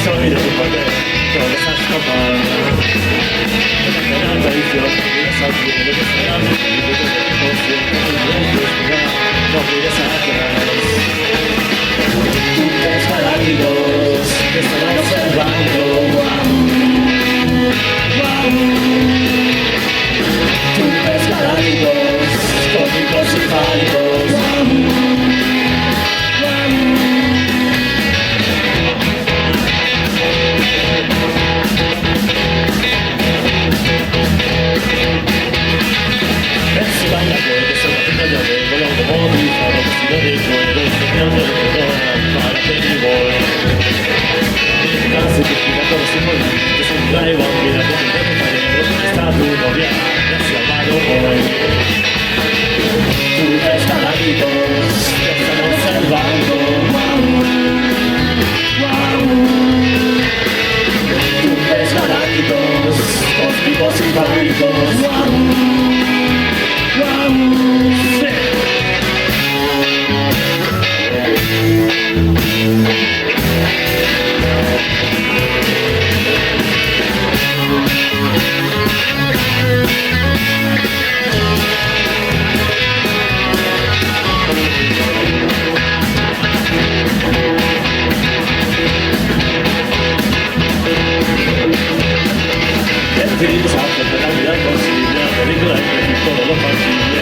soy de tu papel, todos a escapar. La tradición, la salud, lo que será, lo que no mires atrás. Puntos galácticos que están observando. Puntos galácticos, cósmicos y fálicos. Dai bambina, sta tu novia, ya se ha amado hoy. Tu galácticos te están observando. Tu galácticos, cósmicos y fálicos.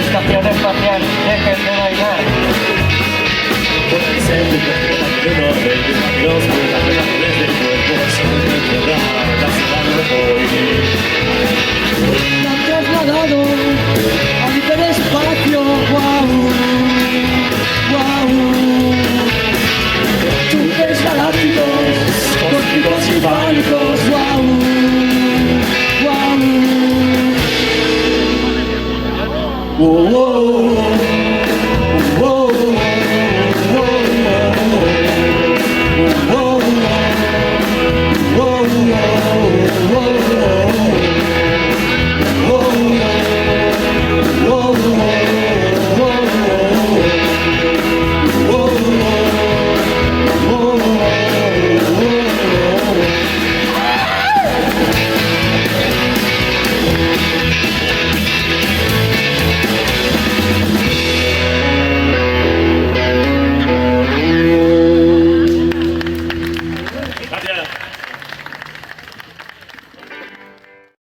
Estación espacial, dejen de bailar. Puede ser un poco de